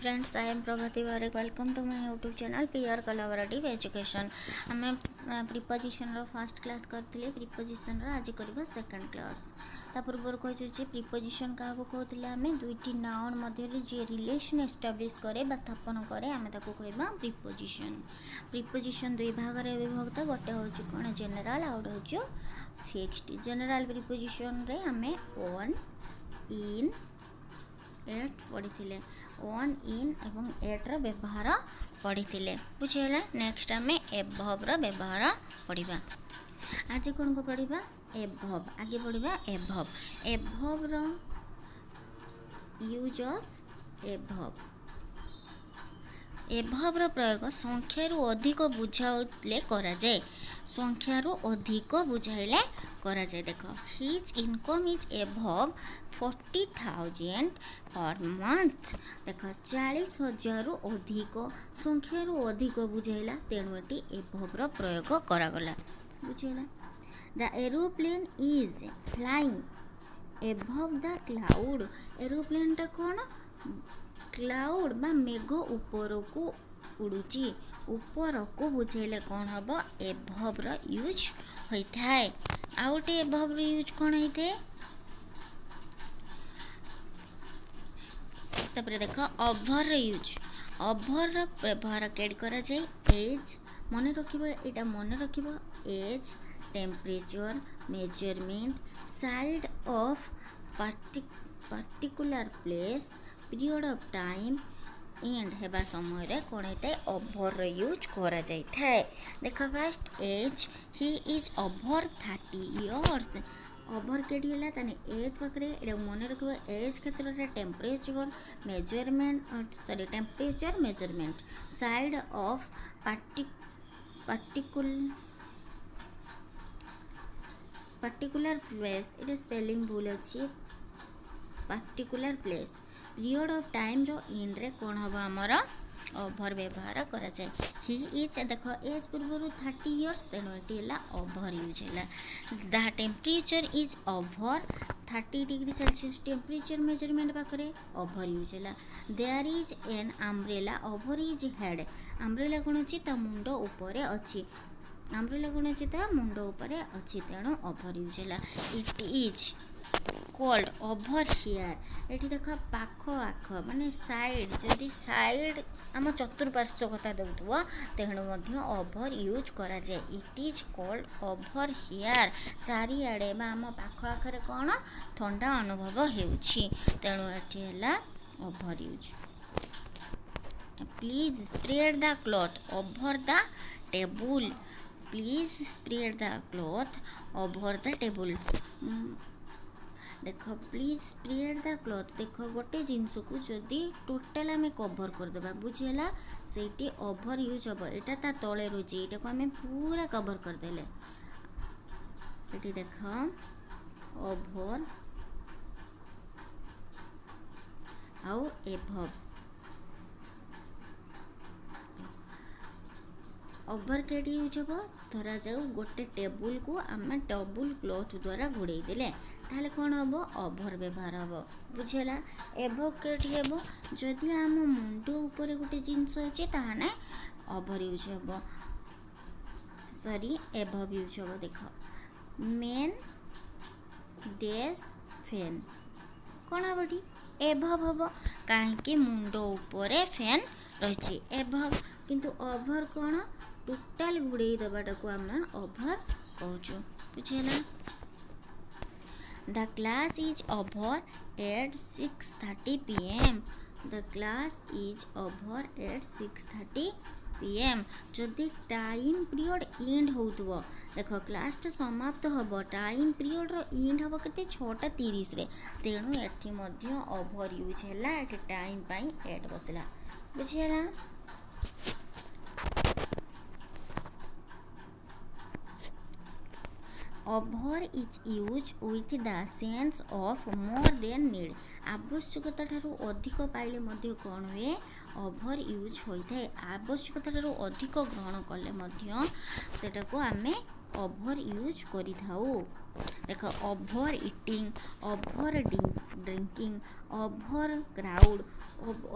friends, I am Prabhati Varik. Welcome to my YouTube channel PR Collaborative Education. ଆମେ ପ୍ରିପୋଜିସନର first class କରିଥିଲେ, ପ୍ରିପୋଜିସନର ଆଜି କରିବା second class. ତା ପୂର୍ବରୁ କହିଛୁ ଯେ ପ୍ରିପୋଜିସନ କାହାକୁ କହୁଥିଲେ ଆମେ ଦୁଇଟି ନାଉନ୍ ମଧ୍ୟରେ ଯିଏ ରିଲେସନ୍ ଏଷ୍ଟାବ୍ଲିଶ୍ କରେ ବା ସ୍ଥାପନ କରେ ଆମେ ତାକୁ କହିବା ପ୍ରିପୋଜିସନ। ପ୍ରିପୋଜିସନ ଦୁଇ ଭାଗରେ ବିଭକ୍ତ, ଗୋଟେ ହେଉଛି କ'ଣ ଜେନେରାଲ ଆଉ ଗୋଟେ ହେଉଛି ଫିକ୍ସଡ। ଜେନେରାଲ ପ୍ରିପୋଜିସନରେ ଆମେ ଅନ୍, ଇନ୍, एट पढ़ी वन इन एवं एट्र व्यवहार पढ़ी बुझीगला। नेक्स्ट आम एभव्र व्यवहार पढ़ा। आज कौन को पढ़ा एभव, आगे पढ़ा एभव। एभव्र यूज ऑफ एभव। एभव्र प्रयोग संख्यारु अधिक बुझाइले करा जाए, संख्यारु अधिक बुझाइले करा जाए। देख his income is above 40,000 per month. देख 40,000 अधिक, संख्यारु अधिक बुझाइला, तेणु एटी एभव्र प्रयोग करागला। बुझीगला। The aeroplane is flying above the cloud. Aeroplane टा कौन क्लाउड बा मेघ ऊपर को उड़ुची, ऊपर को बुझेले कौन हम एभव्र यूज होता है। आउटे एभव्र यूज कौन होता है तापर देख ओभर यूज। ओभर व्यवहार केड करा जाए एज, मन रखिबो एटा मन रखिबो age, temperature, measurement, side of particular place, period of time, and हेबा समय रे कौन होता है ओभर यूज करा जाता है। देख fast age, he is over 30 years. Over केडी हला ताने एज पाखरे एटा मन रखिबो एज क्षेत्र रे temperature, measurement, sorry temperature, measurement, side of particular place, एटा स्पेलिंग भूल अछि, particular place, period of time रो एंड रे कौन हम आमर ओभर व्यवहार करा जाए। ही इज देख एज पूर्व 30 इयर्स, तेणु ये ओभर यूज है। The temperature is over 30 degree Celsius, temperature measurement पाखे ओभर यूज है। There is an umbrella over his head. Umbrella कौन अच्छी मुंड उपर अच्छी, अम्ब्रेला कौन अच्छी मुंड उपर अच्छी, तेणु ओभर यूज है। It is cold over here. ये देख पाख आख माने साइड, जदि साइड आम चतुर्पार्श्व कथा देउथुव तेणु ओभर यूज करा जाए। It is cold over here. चारिआडे बा आम पाख आखरे कौन ठंडा अनुभव हेउछि, तेणु एठी हला over use. Please spread the cloth over the table. Please spread the cloth over the table. देख प्लीज स्प्रेड द क्लॉथ। देख गोटे जिनस को जदि टोटाल आम कभर करदेबा बुझीगला, से ओभर यूज हम। यहाँ ता तले रोचे, यहाँ को आम पूरा कभर करदेले, ये देख ओभर आउ एभव। ओभर केडी यूज हम, धरा जाऊ गोटे टेबुल को आम टेबुल क्लॉथ द्वारा घोड़े देले, ताहले कौन हम ओभर व्यवहार हम। बुझेला। एभव केडी हम, जदि आम मुंड ऊपर गोटे जिनस अच्छे ताहने ओभर यूज हम, सॉरी एभव यूज हम। देख मेन डैश फैन कौन हम टी एभव हम, कहीं मुंड ऊपर फैन रही एभव, किंतु ओभर कौन टोटाल घोड़े दबाटा को आम ओभर कहूँ। बुझेला। The class is over at 6:30 p.m. The class is over at 6:30 p.m. जदि टाइम पीरियड एंड होउथबो, देख क्लास टा समाप्त हम, टाइम पीरियड रो एंड हम केते 6:30 रे, तेणु एठी मध्य ओभर यूज हैला, एठी टाइम पाई एट बसला। बुझियला। Over is use with the sense of more than need. आवश्यकता ठारू अधिक पाइले मध्य कौन हुए ओभर यूज होता है। आवश्यकता ठारू अधिक ग्रहण कले मध्य सेटा को आमे ओभर यूज करि थाउ। देख over eating, over drinking, over crowd,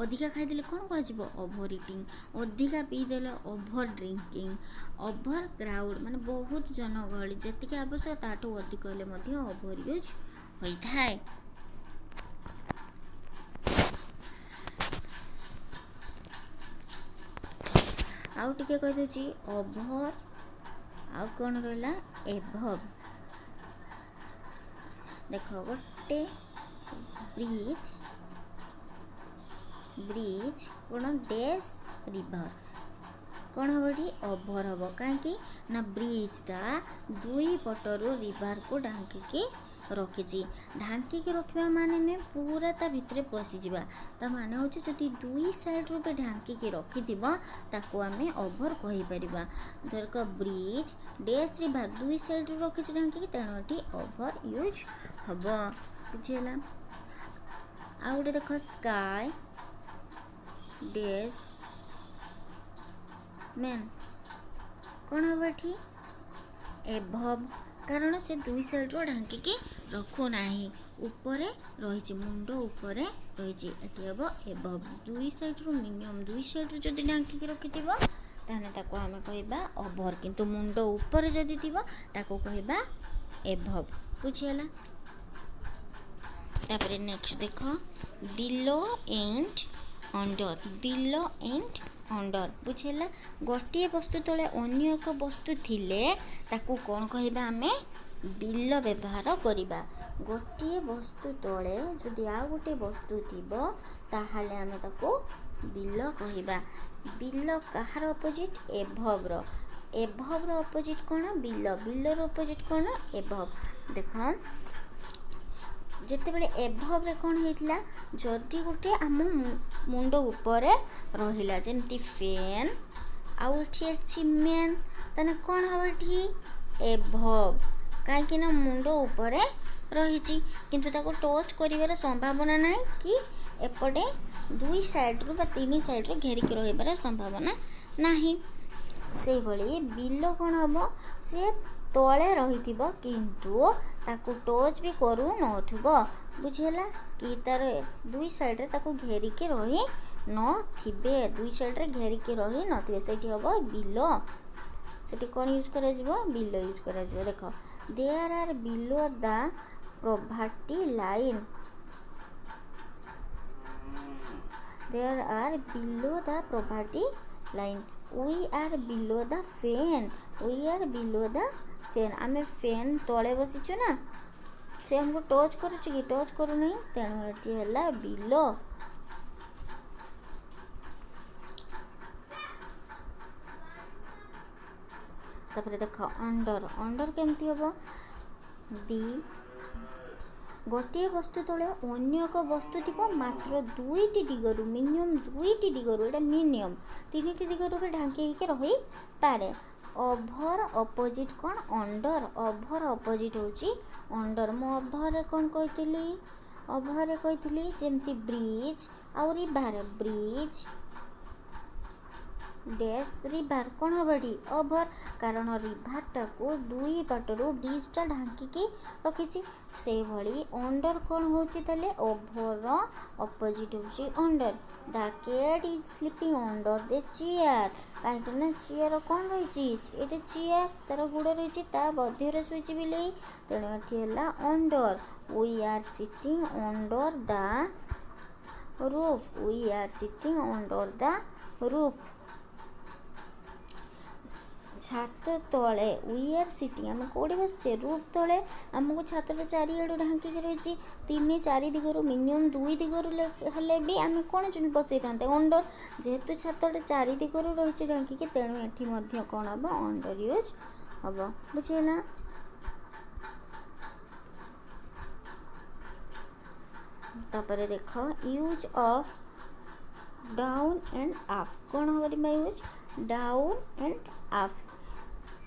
ଅଧିକା ଖାଇଦେଲେ କ'ଣ କୁହାଯିବ? Over eating. ଅଧିକା ପିଇଦେଲେ ଓଭର ଡ୍ରିଙ୍କିଂ। ଓଭର କ୍ରାଉଡ଼ ମାନେ ବହୁତ ଜନଗହଳି, ଯେତିକି ଆବଶ୍ୟକ ତାଠୁ ଅଧିକ ହେଲେ ମଧ୍ୟ ଓଭର ୟୁଜ୍ ହୋଇଥାଏ। ଆଉ ଟିକେ କହିଦେଉଛି ଓଭର, ଆଉ କ'ଣ ରହିଲା? ଏଭବ। ଦେଖ ଗୋଟେ ବ୍ରିଜ କ'ଣ ଡ୍ୟାସ୍ ରିଭର, କ'ଣ ହେବ ଏଠି? ଓଭର ହେବ। କାହିଁକି ନା ବ୍ରିଜଟା ଦୁଇ ପଟରୁ ରିଭରକୁ ଢାଙ୍କିକି ରଖିଛି। ଢାଙ୍କିକି ରଖିବା ମାନେ ନୁହେଁ ପୁରା ତା ଭିତରେ ପଶିଯିବା, ତା ମାନେ ହେଉଛି ଯଦି ଦୁଇ ସାଇଡ଼୍ରୁ ବି ଢାଙ୍କିକି ରଖିଥିବ ତାକୁ ଆମେ ଓଭର କହିପାରିବା। ଧରକ ବ୍ରିଜ ଡ୍ୟାସ୍ ରିଭର, ଦୁଇ ସାଇଡ଼୍ରୁ ରଖିଛି ଢାଙ୍କିକି, ତେଣୁ ଏଠି ଓଭର ୟୁଜ୍ ହେବ। ବୁଝିହେଲା? ଆଉ ଗୋଟେ ଦେଖ ସ୍କାଏ ଡ୍ୟାସ୍ ମେନ୍, କ'ଣ ହେବ ଏଠି? ଏଭବ, କାରଣ ସେ ଦୁଇ ସାଇଡ଼୍ରୁ ଢାଙ୍କିକି ରଖୁନାହିଁ, ଉପରେ ରହିଛି, ମୁଣ୍ଡ ଉପରେ ରହିଛି, ଏଠି ହେବ ଏଭବ। ଦୁଇ ସାଇଡ଼୍ରୁ ମିନିମମ୍ ଦୁଇ ସାଇଡ଼୍ରୁ ଯଦି ଢାଙ୍କିକି ରଖିଥିବ ତାହେଲେ ତାକୁ ଆମେ କହିବା ଓଭର, କିନ୍ତୁ ମୁଣ୍ଡ ଉପରେ ଯଦି ଥିବ ତାକୁ କହିବା ଏଭବ। ବୁଝିହେଲା? ତାପରେ ନେକ୍ସଟ ଦେଖ below and under. Below and under, ବୁଝିହେଲା? ଗୋଟିଏ ବସ୍ତୁ ତଳେ ଅନ୍ୟ ଏକ ବସ୍ତୁ ଥିଲେ ତାକୁ କ'ଣ କହିବା? ଆମେ ବିଲୋ ବ୍ୟବହାର କରିବା। ଗୋଟିଏ ବସ୍ତୁ ତଳେ ଯଦି ଆଉ ଗୋଟେ ବସ୍ତୁ ଥିବ ତାହେଲେ ଆମେ ତାକୁ ବିଲୋ କହିବା। ବିଲୋ କାହାର ଅପୋଜିଟ୍? ଏଭବର। ଏଭବର ଅପୋଜିଟ୍ କ'ଣ? ବିଲୋ। ବିଲୋର ଅପୋଜିଟ୍ କ'ଣ? ଏଭବ। ଦେଖ ଯେତେବେଳେ ଏଭବରେ କ'ଣ ହେଇଥିଲା? ଯଦି ଗୋଟେ ଆମ ମୁଣ୍ଡ ଉପରେ ରହିଲା, ଯେମିତି ଫ୍ୟାନ୍, ଆଉ ଏଠି ଅଛି ମ୍ୟାନ୍, ତାହେଲେ କ'ଣ ହେବ ଏଠି? ଏଭବ। କାହିଁକି ନା ମୁଣ୍ଡ ଉପରେ ରହିଛି, କିନ୍ତୁ ତାକୁ ଟଚ୍ କରିବାର ସମ୍ଭାବନା ନାହିଁ, କି ଏପଟେ ଦୁଇ ସାଇଡ଼୍ରୁ ବା ତିନି ସାଇଡ଼୍ରୁ ଘେରିକି ରହିବାର ସମ୍ଭାବନା ନାହିଁ। ସେଇଭଳି ବିଲୋ କ'ଣ ହେବ? ସେ ତଳେ ରହିଥିବ କିନ୍ତୁ ତାକୁ ଟଚ୍ ବି କରୁନଥିବ। ବୁଝିହେଲା? କି ତାର ଦୁଇ ସାଇଡ଼୍ରେ ତାକୁ ଘେରିକି ରହି ନଥିବେ, ଦୁଇ ସାଇଡ଼୍ରେ ଘେରିକି ରହି ନଥିବେ, ସେଇଠି ହେବ ବିଲୋ। ସେଠି କ'ଣ ୟୁଜ୍ କରାଯିବ? ବିଲୋ ୟୁଜ୍ କରାଯିବ। ଦେଖ there are below the poverty line. There are below the poverty line. we are below the fan। we are below the fan। ଆମେ ଫ୍ୟାନ୍ ତଳେ ବସିଛୁ ନା, ସେ ଆମକୁ ଟଚ୍ କରୁଛି କି? ଟଚ୍ କରୁନାହିଁ, ତେଣୁ ଏଠି ହେଲା ବିଲୋ। ତାପରେ ଦେଖ ଅଣ୍ଡର। ଅଣ୍ଡର କେମିତି ହେବ? ଗୋଟିଏ ବସ୍ତୁ ତଳେ ଅନ୍ୟ ଏକ ବସ୍ତୁ ଥିବ ମାତ୍ର ଦୁଇଟି ଦିଗରୁ, ମିନିମମ୍ ଦୁଇଟି ଦିଗରୁ, ଏଇଟା ମିନିମମ୍ ତିନିଟି ଦିଗରୁ ବି ଢାଙ୍କି ହେଇକି ରହିପାରେ। ଓଭର ଅପୋଜିଟ୍ କ'ଣ? ଅଣ୍ଡର। ଓଭର ଅପୋଜିଟ୍ ହେଉଛି ଅଣ୍ଡର। ମୁଁ ଓଭରରେ କ'ଣ କହିଥିଲି? ଓଭରରେ କହିଥିଲି ଯେମିତି ବ୍ରିଜ ଆଉ ରିଭର। ବ୍ରିଜ ଡ୍ୟାସ୍ ରିଭର, କ'ଣ ହେବ ଏଠି? ଓଭର, କାରଣ ରିଭରଟାକୁ ଦୁଇ ପାଟରୁ ବ୍ରିଜଟା ଢାଙ୍କିକି ରଖିଛି। ସେଇଭଳି ଅଣ୍ଡର କ'ଣ ହେଉଛି ତାହେଲେ? ଓଭର ଅପୋଜିଟ୍ ହେଉଛି under. The cat is sleeping under the chair. କାହିଁକି ନା ଚେୟାର କ'ଣ ରହିଛି? ଏଠି ଚେୟାର, ତାର ଗୋଡ଼ ରହିଛି, ତା ମଧ୍ୟରେ ଶୋଇଛି ବିଲେଇ, ତେଣୁ ଏଠି ହେଲା under. we are sitting under the roof। we are sitting under the roof। ଛାତ ତଳେ, we are sitting, ଆମେ କେଉଁଠି ବସିଛେ? ରୁଫ୍ ତଳେ। ଆମକୁ ଛାତଟା ଚାରିଆଡ଼ୁ ଢାଙ୍କିକି ରହିଛି, ତିନି ଚାରି ଦିଗରୁ, ମିନିମମ୍ ଦୁଇ ଦିଗରୁ ହେଲେ ବି ଆମେ କ'ଣ ବସେଇଥାନ୍ତେ? ଅଣ୍ଡର। ଯେହେତୁ ଛାତଟା ଚାରି ଦିଗରୁ ରହିଛି ଢାଙ୍କିକି, ତେଣୁ ଏଠି ମଧ୍ୟ କ'ଣ ହେବ? ଅଣ୍ଡର ୟୁଜ୍ ହେବ। ବୁଝିହେଲା? ତାପରେ ଦେଖ use off down and up. କ'ଣ କରିବା ୟୁଜ୍? Down and up.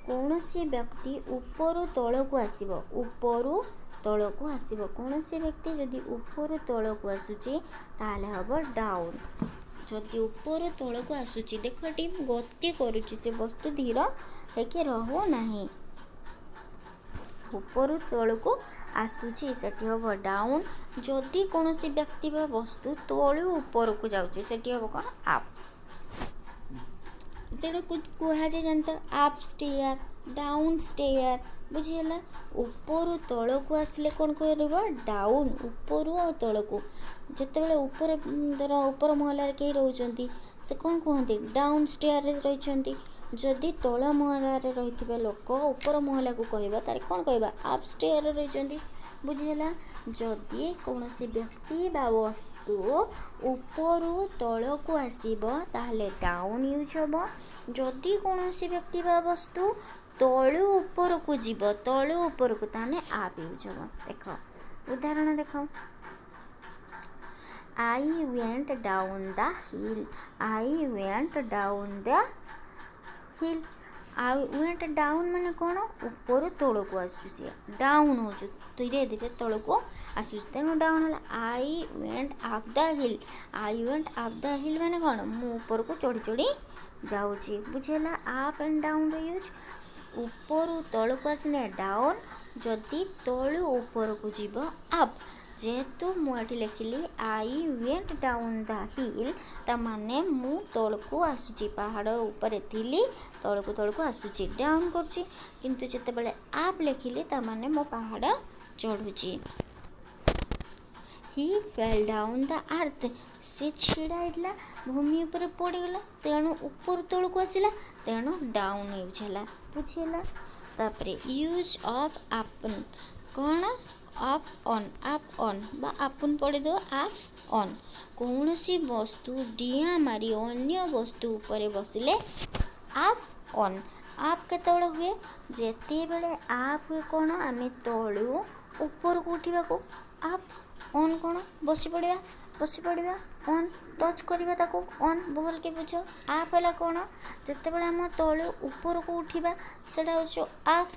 କୌଣସି ବ୍ୟକ୍ତି ଉପରୁ ତଳକୁ ଆସିବ, ଉପରୁ ତଳକୁ ଆସିବ। କୌଣସି ବ୍ୟକ୍ତି ଯଦି ଉପରୁ ତଳକୁ ଆସୁଛି ତାହେଲେ ହେବ ଡାଉନ୍। ଯଦି ଉପରୁ ତଳକୁ ଆସୁଛି, ଦେଖ ଏଠି ଗତି କରୁଛି, ସେ ବସ୍ତୁ ଧୀର ହେଇକି ରହୁନାହିଁ। ଉପରୁ ତଳକୁ ଆସୁଛି ସେଠି ହେବ ଡାଉନ୍। ଯଦି କୌଣସି ବ୍ୟକ୍ତି ବା ବସ୍ତୁ ତଳୁ ଉପରକୁ ଯାଉଛି ସେଠି ହେବ କ'ଣ ଆପ୍। ତେଣୁ କୁହାଯାଏ ଜାଣିତ ଆପ୍ ଷ୍ଟେୟାର, ଡାଉନ୍ ଷ୍ଟେୟାର। ବୁଝିହେଲା? ଉପରୁ ତଳକୁ ଆସିଲେ କ'ଣ କରିବ ଡାଉନ୍, ଉପରୁ ଆଉ ତଳକୁ। ଯେତେବେଳେ ଉପର ମହଲାରେ କେହି ରହୁଛନ୍ତି ସେ କ'ଣ କୁହନ୍ତି ଡାଉନ୍ ଷ୍ଟେୟାରରେ ରହିଛନ୍ତି। ଯଦି ତଳ ମହଲାରେ ରହିଥିବା ଲୋକ ଉପର ମହଲାକୁ କହିବା ତାହେଲେ କ'ଣ କହିବା ଆପ୍ ଷ୍ଟେୟାରରେ ରହିଛନ୍ତି। ବୁଝିହେଲା? ଯଦି କୌଣସି ବ୍ୟକ୍ତି ବା ବସ୍ତୁ ଉପରୁ ତଳକୁ ଆସିବ ତାହେଲେ ଡାଉନ୍ ୟୁଜ୍ ହେବ। ଯଦି କୌଣସି ବ୍ୟକ୍ତି ବା ବସ୍ତୁ ତଳୁ ଉପରକୁ ଯିବ, ତଳୁ ଉପରକୁ, ତାହେଲେ ଆପ୍ ୟୁଜ୍ ହେବ। ଦେଖ ଉଦାହରଣ ଦେଖ, I went down the hill, I went down the hill। I went down ମାନେ କ'ଣ ଉପରୁ ତଳକୁ ଆସୁଛି, ସିଏ ଡାଉନ୍ ହେଉଛୁ, ଧୀରେ ଧୀରେ ତଳକୁ ଆସୁଛି, ତେଣୁ ଡାଉନ୍ ହେଲା। I went up the hill, I went up the hill ମାନେ କ'ଣ ମୁଁ ଉପରକୁ ଚଢ଼ି ଚଢ଼ି ଯାଉଛି। ବୁଝିହେଲା? ଆପ୍ ଆଣ୍ଡ ଡାଉନ୍ର ୟୁଜ୍। ଉପରୁ ତଳକୁ ଆସିଲେ ଡାଉନ୍, ଯଦି ତଳୁ ଉପରକୁ ଯିବ ଆପ୍। ଯେହେତୁ ମୁଁ ଏଠି ଲେଖିଲି I went down the hill, ତାମାନେ ମୁଁ ତଳକୁ ଆସୁଛି, ପାହାଡ଼ ଉପରେ ଥିଲି, ତଳକୁ ତଳକୁ ଆସୁଛି, ଡାଉନ୍ କରୁଛି। କିନ୍ତୁ ଯେତେବେଳେ ଆପ୍ ଲେଖିଲି ତାମାନେ ମୋ ପାହାଡ଼ ଚଢ଼ୁଛି। He fell down the earth, ସେ ଛିଡ଼ା ହେଇଥିଲା ଭୂମି ଉପରେ ପଡ଼ିଗଲା, ତେଣୁ ଉପରୁ ତଳକୁ ଆସିଲା, ତେଣୁ ଡାଉନ୍ ୟୁଜ୍ ହେଲା। ବୁଝିହେଲା? ତାପରେ ୟୁଜ୍ ଅଫ୍ ଆପନ୍, କ'ଣ ଅଫ୍ ଅନ୍, ଆପ୍ ଅନ୍ ବା ଆପୁନ୍ ପଡ଼ିଦେବ ଆପ୍ ଅନ୍। କୌଣସି ବସ୍ତୁ ଡିଆଁ ମାରି ଅନ୍ୟ ବସ୍ତୁ ଉପରେ ବସିଲେ ଆପ୍ ଅନ୍। ଆପ୍ କେତେବେଳେ ହୁଏ? ଯେତେବେଳେ ଆପ୍ ହୁଏ କ'ଣ ଆମେ ତଳୁ ଉପରକୁ ଉଠିବାକୁ ଆପ୍, ଅନ୍ କ'ଣ ବସି ପଡ଼ିବା, ଅନ୍ ଟଚ୍ କରିବା ତାକୁ, ଅନ୍ ଭଲକି ବୁଝ। ଆପ୍ ହେଲା କ'ଣ ଯେତେବେଳେ ଆମ ତଳୁ ଉପରକୁ ଉଠିବା ସେଇଟା ହେଉଛି ଆପ୍।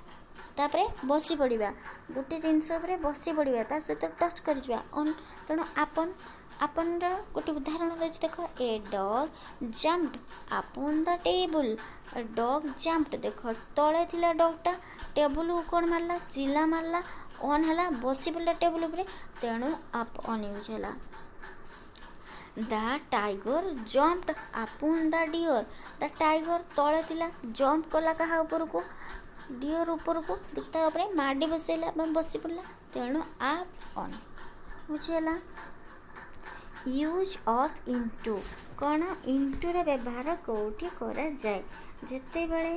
ତାପରେ ବସି ପଡ଼ିବା, ଗୋଟେ ଜିନିଷ ଉପରେ ବସି ପଡ଼ିବା, ତା ସହିତ ଟଚ୍ କରିଯିବା, ଅନ୍। ତେଣୁ ଆପନ୍। ଆପନ୍ର ଗୋଟେ ଉଦାହରଣ ରହିଛି ଦେଖ, ଏ ଡଗ୍ ଜମ୍ପଡ୍ ଆପନ୍ ଦ ଟେବୁଲ୍। ଡଗ୍ ଜମ୍ପଡ୍, ଦେଖ ତଳେ ଥିଲା ଡଗ୍ଟା, ଟେବୁଲ୍କୁ କ'ଣ ମାରିଲା ଚିଲା ମାରିଲା, ଅନ୍ ହେଲା, ବସି ପଡ଼ିଲା ଟେବୁଲ୍ ଉପରେ, ତେଣୁ ଆପ୍ ଅନ୍ ୟୁଜ୍ ହେଲା। ଦ ଟାଇଗର୍ ଜମ୍ପଡ୍ ଆପନ୍ ଦ ଡିଅର୍। ଦ ଟାଇଗର୍ ତଳେ ଥିଲା, ଜମ୍ପ କଲା କାହା ଉପରକୁ ଡିଅର୍ ଉପରକୁ, ତା ଉପରେ ମାଡ଼ି ବସେଇଲା ବା ବସି ପଡ଼ିଲା, ତେଣୁ ଆପ୍ ଅନ୍। ବୁଝିହେଲା? ୟୁଜ୍ ଅଫ୍ ଇଣ୍ଟୁ, କ'ଣ ଇଣ୍ଟୁର ବ୍ୟବହାର କେଉଁଠି କରାଯାଏ? ଯେତେବେଳେ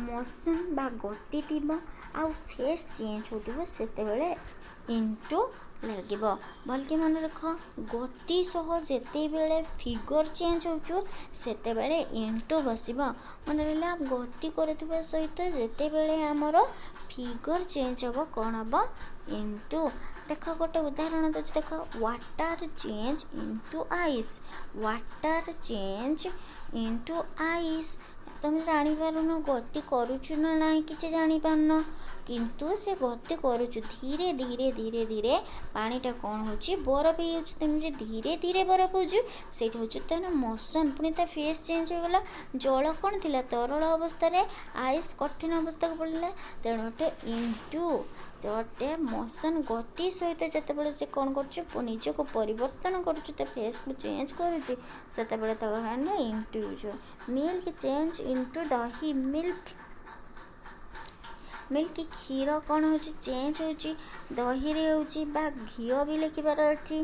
ମୋସନ୍ ବା ଗତି ଥିବ ଆଉ ଫେସ୍ ଚେଞ୍ଜ ହେଉଥିବ ସେତେବେଳେ ଇଣ୍ଟୁ ଲାଗିବ। ଭଲକି ମନେ ରଖ, ଗତି ସହ ଯେତେବେଳେ ଫିଗର ଚେଞ୍ଜ ହେଉଛୁ ସେତେବେଳେ ଇଣ୍ଟୁ ବସିବ। ମନେ ରହିଲା? ଗତି କରୁଥିବା ସହିତ ଯେତେବେଳେ ଆମର ଫିଗର ଚେଞ୍ଜ ହେବ କ'ଣ ହେବ ଇଣ୍ଟୁ। ଦେଖ ଗୋଟେ ଉଦାହରଣ ଦେଉଛି, ଦେଖ water change into ice, water change into ice. ତୁମେ ଜାଣିପାରୁନ ଗତି କରୁଛୁ ନା ନାହିଁ କିଛି ଜାଣିପାରୁନ, କିନ୍ତୁ ସେ ଗତି କରୁଛୁ, ଧୀରେ ଧୀରେ ଧୀରେ ଧୀରେ ପାଣିଟା କ'ଣ ହେଉଛି ବରଫ ହେଇଯାଉଛି। ତେଣୁ ଯେ ଧୀରେ ଧୀରେ ବରଫ ହେଉଛି ସେଇଟା ହେଉଛି ତେଣୁ ମୋସନ୍। ପୁଣି ତା ଫେସ୍ ଚେଞ୍ଜ ହେଇଗଲା, ଜଳ କ'ଣ ଥିଲା ତରଳ ଅବସ୍ଥାରେ, ଆଇସ୍ କଠିନ ଅବସ୍ଥାକୁ ପଡ଼ିଲା, ତେଣୁ ଏଠି ଇଣ୍ଟୁ। ଗୋଟେ ମୋସନ୍ ଗତି ସହିତ ଯେତେବେଳେ ସେ କ'ଣ କରୁଛି ନିଜକୁ ପରିବର୍ତ୍ତନ କରୁଛି, ତା ଫେସ୍କୁ ଚେଞ୍ଜ କରୁଛି, ସେତେବେଳେ ତାକୁ into use. Milk change into ଦହି, ମିଲ୍କ କ୍ଷୀର କ'ଣ ହେଉଛି ଚେଞ୍ଜ ହେଉଛି ଦହିରେ ହେଉଛି, ବା ଘିଅ ବି ଲେଖିବାର ଏଠି।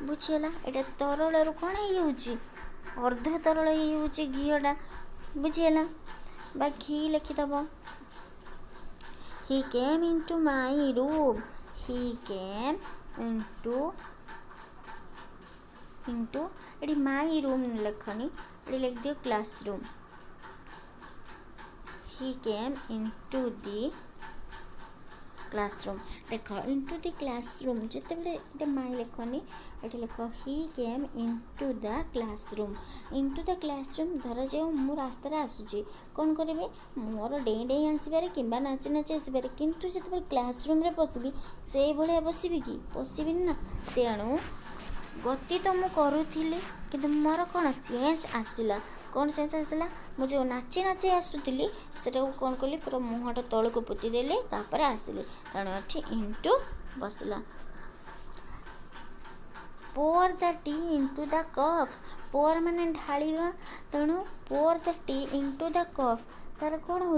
ବୁଝିହେଲା? ଏଇଟା ତରଳରୁ କ'ଣ ହେଇଯାଉଛି ଅର୍ଦ୍ଧ ତରଳ ହେଇଯାଉଛି ଘିଅଟା। ବୁଝିହେଲା? ବା ଘି ଲେଖିଦେବ। He came into my room, he came into ଏଠି ମାଇ ରୁମ୍ ଲେଖନି, ଏଠି ଲେଖିଦିଅ classroom. He came into the classroom। ଦେଖ into the classroom ଯେତେବେଳେ ଏଠି ମାଇ ଲେଖନି, ଏଠି ଲେଖ he came into the classroom। into the classroom ଧରାଯାଉ ମୁଁ ରାସ୍ତାରେ ଆସୁଛି, କ'ଣ କରିବି ମୋର ଡେଇଁ ଡେଇଁ ଆସିପାରେ କିମ୍ବା ନାଚି ନାଚି ଆସିପାରେ, କିନ୍ତୁ ଯେତେବେଳେ କ୍ଲାସରୁମ୍ରେ ପଶିବି ସେଇଭଳିଆ ବସିବି କି ବସିବିନି ନା। ତେଣୁ ଗତି ତ ମୁଁ କରୁଥିଲି କିନ୍ତୁ ମୋର କ'ଣ ଚେଞ୍ଜ ଆସିଲା, कौन चेंज आसला मु जो नाची नाची आसुली से कौन कली पूरा मुहटा तौक पोतीदेली तापर आसली तेणु ये इंटू बसला pour the tea into the cup pour माने ढालिबा तेणु pour the tea into the cup तार कौन हो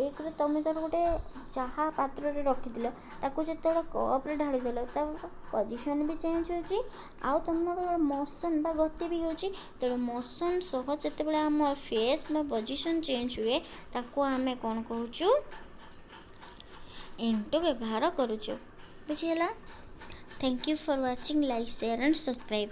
एक तुम तार गोटे चाहा पात्र रखिल ताकू जो कप्रे ढालीदेल पोजिशन भी चेंज हो तुम मोशन बा गति भी हो तेणु मोशन सह जिते आम फेस बा पोजिशन चेंज हुए ताकू आम कौन कहूँ इंटू व्यवहार करुचु बुझीगला। Thank you for watching like share and subscribe.